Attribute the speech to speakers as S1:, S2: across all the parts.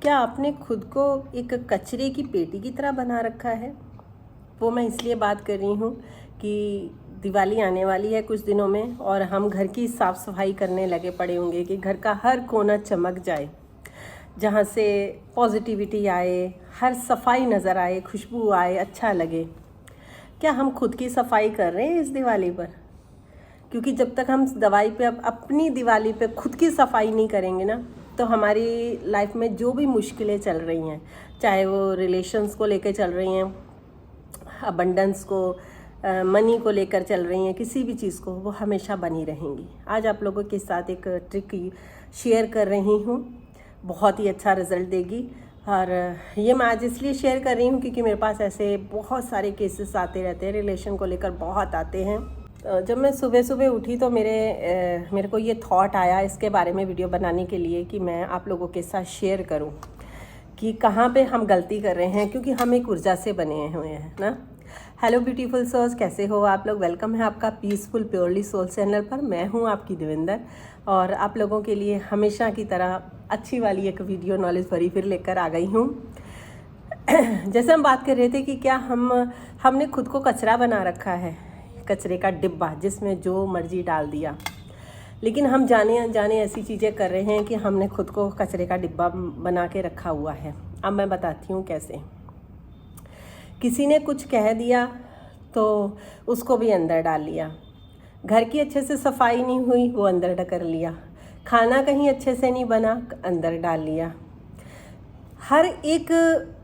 S1: क्या आपने खुद को एक कचरे की पेटी की तरह बना रखा है? वो मैं इसलिए बात कर रही हूँ कि दिवाली आने वाली है कुछ दिनों में और हम घर की साफ़ सफाई करने लगे पड़े होंगे कि घर का हर कोना चमक जाए, जहाँ से पॉजिटिविटी आए, हर सफाई नज़र आए, खुशबू आए, अच्छा लगे। क्या हम खुद की सफाई कर रहे हैं इस दिवाली पर? क्योंकि जब तक हम दवाई पे अपनी दिवाली पे खुद की सफाई नहीं करेंगे ना, तो हमारी लाइफ में जो भी मुश्किलें चल रही हैं, चाहे वो रिलेशंस को लेकर चल रही हैं, अबंडेंस को, मनी को लेकर चल रही हैं, किसी भी चीज़ को, वो हमेशा बनी रहेंगी। आज आप लोगों के साथ एक ट्रिक शेयर कर रही हूँ, बहुत ही अच्छा रिज़ल्ट देगी। और ये मैं आज इसलिए शेयर कर रही हूँ क्योंकि मेरे पास ऐसे बहुत सारे केसेस आते रहते हैं, रिलेशन को लेकर बहुत आते हैं। जब मैं सुबह सुबह उठी तो मेरे को ये थॉट आया इसके बारे में वीडियो बनाने के लिए कि मैं आप लोगों के साथ शेयर करूं कि कहाँ पे हम गलती कर रहे हैं, क्योंकि हम एक ऊर्जा से बने हुए हैं ना। हेलो ब्यूटीफुल सोल्स, कैसे हो आप लोग? वेलकम है आपका पीसफुल प्योरली सोल चैनल पर। मैं हूँ आपकी देविंदर और आप लोगों के लिए हमेशा की तरह अच्छी वाली एक वीडियो नॉलेज भरी फिर लेकर आ गई हूँ। जैसे हम बात कर रहे थे कि क्या हमने खुद को कचरा बना रखा है, कचरे का डिब्बा जिसमें जो मर्जी डाल दिया। लेकिन हम जाने अनजाने ऐसी चीज़ें कर रहे हैं कि हमने खुद को कचरे का डिब्बा बना के रखा हुआ है। अब मैं बताती हूँ कैसे। किसी ने कुछ कह दिया तो उसको भी अंदर डाल लिया। घर की अच्छे से सफाई नहीं हुई, वो अंदर ढकर लिया। खाना कहीं अच्छे से नहीं बना, अंदर डाल लिया। हर एक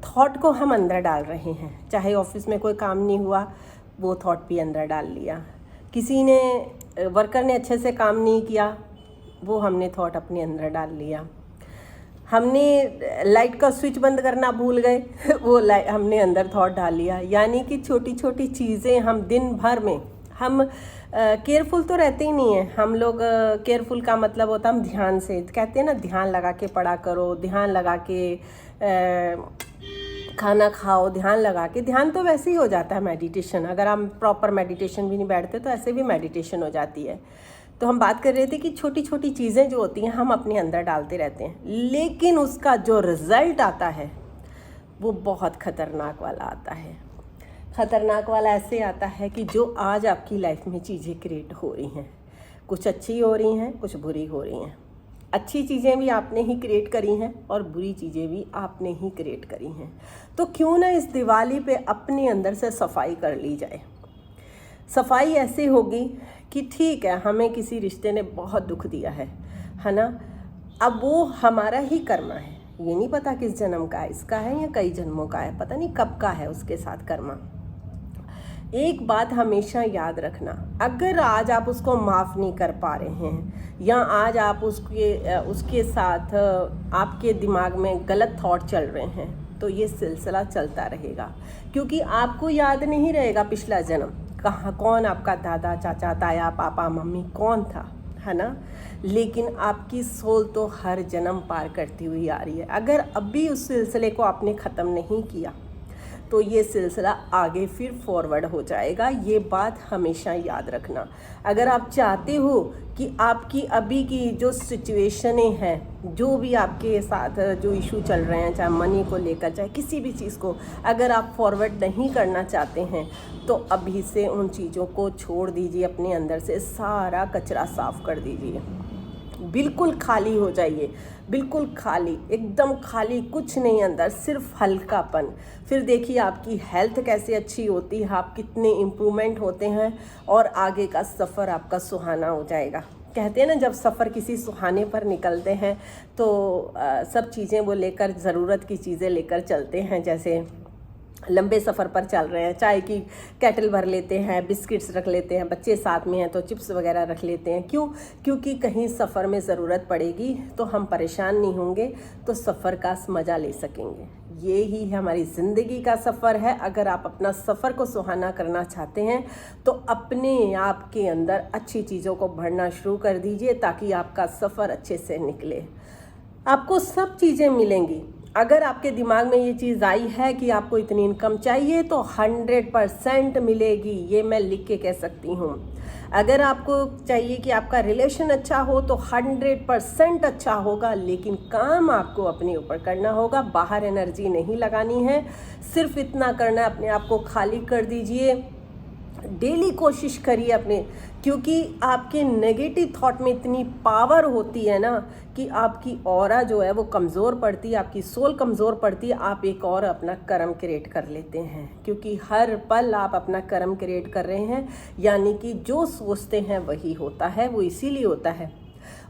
S1: थॉट को हम अंदर डाल रहे हैं। चाहे ऑफिस में कोई काम नहीं हुआ, वो थॉट भी अंदर डाल लिया। किसी ने वर्कर ने अच्छे से काम नहीं किया, वो हमने थॉट अपने अंदर डाल लिया। हमने लाइट का स्विच बंद करना भूल गए, वो हमने अंदर थॉट डाल लिया। यानी कि छोटी छोटी चीज़ें हम दिन भर में हम केयरफुल तो रहते ही नहीं हैं। हम लोग केयरफुल का मतलब होता है हम ध्यान से, कहते हैं ना, ध्यान लगा के पढ़ा करो, ध्यान लगा के खाना खाओ, ध्यान लगा के। ध्यान तो वैसे ही हो जाता है मेडिटेशन, अगर हम प्रॉपर मेडिटेशन भी नहीं बैठते तो ऐसे भी मेडिटेशन हो जाती है। तो हम बात कर रहे थे कि छोटी छोटी चीज़ें जो होती हैं हम अपने अंदर डालते रहते हैं, लेकिन उसका जो रिज़ल्ट आता है वो बहुत ख़तरनाक वाला आता है। ख़तरनाक वाला ऐसे आता है कि जो आज आपकी लाइफ में चीज़ें क्रिएट हो रही हैं, कुछ अच्छी हो रही हैं, कुछ बुरी हो रही हैं। अच्छी चीज़ें भी आपने ही क्रिएट करी हैं और बुरी चीज़ें भी आपने ही क्रिएट करी हैं। तो क्यों ना इस दिवाली पे अपने अंदर से सफाई कर ली जाए। सफाई ऐसे होगी कि ठीक है, हमें किसी रिश्ते ने बहुत दुख दिया है ना। अब वो हमारा ही कर्मा है, ये नहीं पता किस जन्म का है, इसका है या कई जन्मों का है, पता नहीं कब का है उसके साथ कर्मा। एक बात हमेशा याद रखना, अगर आज आप उसको माफ़ नहीं कर पा रहे हैं या आज आप उसके साथ आपके दिमाग में गलत थॉट चल रहे हैं, तो ये सिलसिला चलता रहेगा। क्योंकि आपको याद नहीं रहेगा पिछला जन्म, कहाँ कौन आपका दादा, चाचा, ताया, पापा, मम्मी कौन था, है ना। लेकिन आपकी सोल तो हर जन्म पार करती हुई आ रही है। अगर अभी उस सिलसिले को आपने ख़त्म नहीं किया तो ये सिलसिला आगे फिर फॉरवर्ड हो जाएगा। ये बात हमेशा याद रखना। अगर आप चाहते हो कि आपकी अभी की जो सिचुएशनें हैं, जो भी आपके साथ जो इशू चल रहे हैं, चाहे मनी को लेकर, चाहे किसी भी चीज़ को, अगर आप फॉरवर्ड नहीं करना चाहते हैं तो अभी से उन चीज़ों को छोड़ दीजिए। अपने अंदर से सारा कचरा साफ़ कर दीजिए, बिल्कुल खाली हो जाइए, बिल्कुल खाली, एकदम खाली, कुछ नहीं अंदर, सिर्फ हल्कापन। फिर देखिए आपकी हेल्थ कैसे अच्छी होती है, आप कितने इम्प्रूवमेंट होते हैं और आगे का सफ़र आपका सुहाना हो जाएगा। कहते हैं ना, जब सफ़र किसी सुहाने पर निकलते हैं तो सब चीज़ें वो लेकर, ज़रूरत की चीज़ें लेकर चलते हैं। जैसे लंबे सफ़र पर चल रहे हैं, चाय की केटल भर लेते हैं, बिस्किट्स रख लेते हैं, बच्चे साथ में हैं तो चिप्स वगैरह रख लेते हैं। क्यों? क्योंकि कहीं सफ़र में ज़रूरत पड़ेगी तो हम परेशान नहीं होंगे, तो सफ़र का मज़ा ले सकेंगे। ये ही हमारी ज़िंदगी का सफ़र है। अगर आप अपना सफ़र को सुहाना करना चाहते हैं तो अपने आप के अंदर अच्छी चीज़ों को भरना शुरू कर दीजिए, ताकि आपका सफ़र अच्छे से निकले। आपको सब चीज़ें मिलेंगी। अगर आपके दिमाग में ये चीज़ आई है कि आपको इतनी इनकम चाहिए तो 100% मिलेगी, ये मैं लिख के कह सकती हूँ। अगर आपको चाहिए कि आपका रिलेशन अच्छा हो तो 100% अच्छा होगा, लेकिन काम आपको अपने ऊपर करना होगा, बाहर एनर्जी नहीं लगानी है। सिर्फ इतना करना है, अपने आप को खाली कर दीजिए, डेली कोशिश करिए अपने, क्योंकि आपके नेगेटिव थॉट में इतनी पावर होती है ना कि आपकी ऑरा जो है वो कमज़ोर पड़ती है, आपकी सोल कमज़ोर पड़ती है, आप एक और अपना कर्म क्रिएट कर लेते हैं, क्योंकि हर पल आप अपना कर्म क्रिएट कर रहे हैं। यानी कि जो सोचते हैं वही होता है, वो इसीलिए होता है।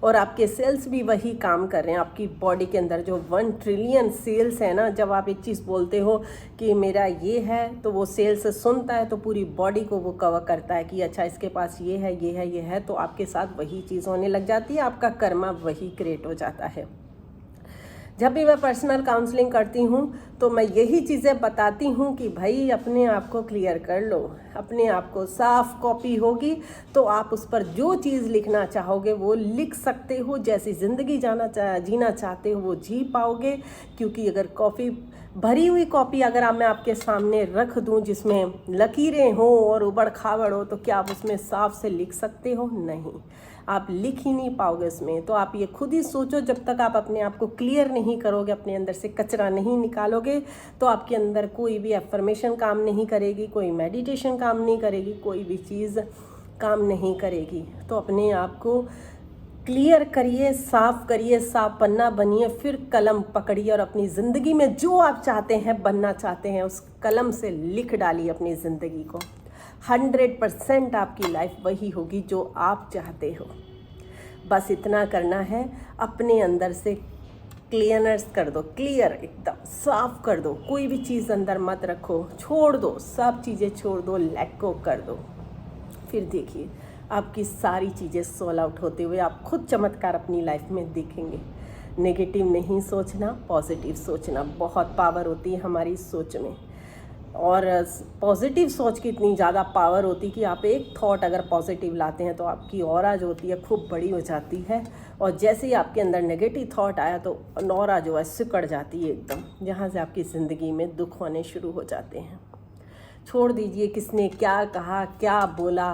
S1: और आपके सेल्स भी वही काम कर रहे हैं। आपकी बॉडी के अंदर जो 1 ट्रिलियन सेल्स है ना, जब आप एक चीज़ बोलते हो कि मेरा ये है, तो वो सेल्स सुनता है, तो पूरी बॉडी को वो कवर करता है कि अच्छा इसके पास ये है, ये है, ये है, तो आपके साथ वही चीज़ होने लग जाती है, आपका कर्मा वही क्रिएट हो जाता है। जब भी मैं पर्सनल काउंसलिंग करती हूँ तो मैं यही चीज़ें बताती हूँ कि भाई अपने आप को क्लियर कर लो, अपने आप को साफ कॉपी होगी तो आप उस पर जो चीज़ लिखना चाहोगे वो लिख सकते हो, जैसी ज़िंदगी जीना चाहते हो वो जी पाओगे। क्योंकि अगर कॉपी भरी हुई कॉपी अगर मैं आपके सामने रख दूं जिसमें लकीरें हो और उबड़ खाबड़ हो, तो क्या आप उसमें साफ से लिख सकते हो? नहीं, आप लिख ही नहीं पाओगे उसमें। तो आप ये खुद ही सोचो, जब तक आप अपने आप को क्लियर नहीं करोगे, अपने अंदर से कचरा नहीं निकालोगे, तो आपके अंदर कोई भी एफर्मेशन काम नहीं करेगी, कोई मेडिटेशन काम नहीं करेगी, कोई भी चीज़ काम नहीं करेगी। तो अपने आप को क्लियर करिए, साफ करिए, साफ पन्ना बनिए, फिर कलम पकड़िए और अपनी ज़िंदगी में जो आप चाहते हैं, बनना चाहते हैं, उस कलम से लिख डालिए अपनी ज़िंदगी को। 100% आपकी लाइफ वही होगी जो आप चाहते हो। बस इतना करना है, अपने अंदर से क्लियरनेस कर दो, क्लियर एकदम साफ कर दो, कोई भी चीज़ अंदर मत रखो, छोड़ दो, सब चीज़ें छोड़ दो, लेट गो कर दो। फिर देखिए आपकी सारी चीज़ें सॉल्व आउट होते हुए आप खुद चमत्कार अपनी लाइफ में देखेंगे। नेगेटिव नहीं सोचना, पॉजिटिव सोचना, बहुत पावर होती है हमारी सोच में। और पॉजिटिव सोच की इतनी ज़्यादा पावर होती कि आप एक थॉट अगर पॉजिटिव लाते हैं तो आपकी ऑरा जो होती है खूब बड़ी हो जाती है, और जैसे ही आपके अंदर नेगेटिव थॉट आया तो ऑरा जो है सिकुड़ जाती है एकदम, जहाँ से आपकी ज़िंदगी में दुख होने शुरू हो जाते हैं। छोड़ दीजिए किसने क्या कहा, क्या बोला,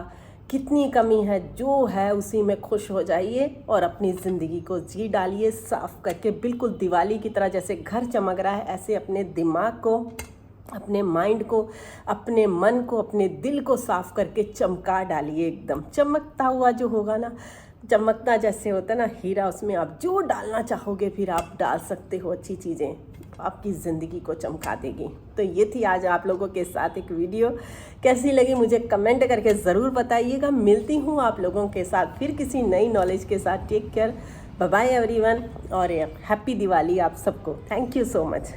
S1: कितनी कमी है, जो है उसी में खुश हो जाइए और अपनी ज़िंदगी को जी डालिए साफ़ करके। बिल्कुल दिवाली की तरह जैसे घर चमक रहा है, ऐसे अपने दिमाग को, अपने माइंड को, अपने मन को, अपने दिल को साफ़ करके चमका डालिए। एकदम चमकता हुआ जो होगा ना, चमकता जैसे होता है ना हीरा, उसमें आप जो डालना चाहोगे फिर आप डाल सकते हो। अच्छी चीज़ें आपकी ज़िंदगी को चमका देगी। तो ये थी आज आप लोगों के साथ एक वीडियो। कैसी लगी मुझे कमेंट करके ज़रूर बताइएगा। मिलती हूँ आप लोगों के साथ फिर किसी नई नॉलेज के साथ। Take care, bye bye everyone, और हैप्पी दिवाली आप सबको। Thank you so much.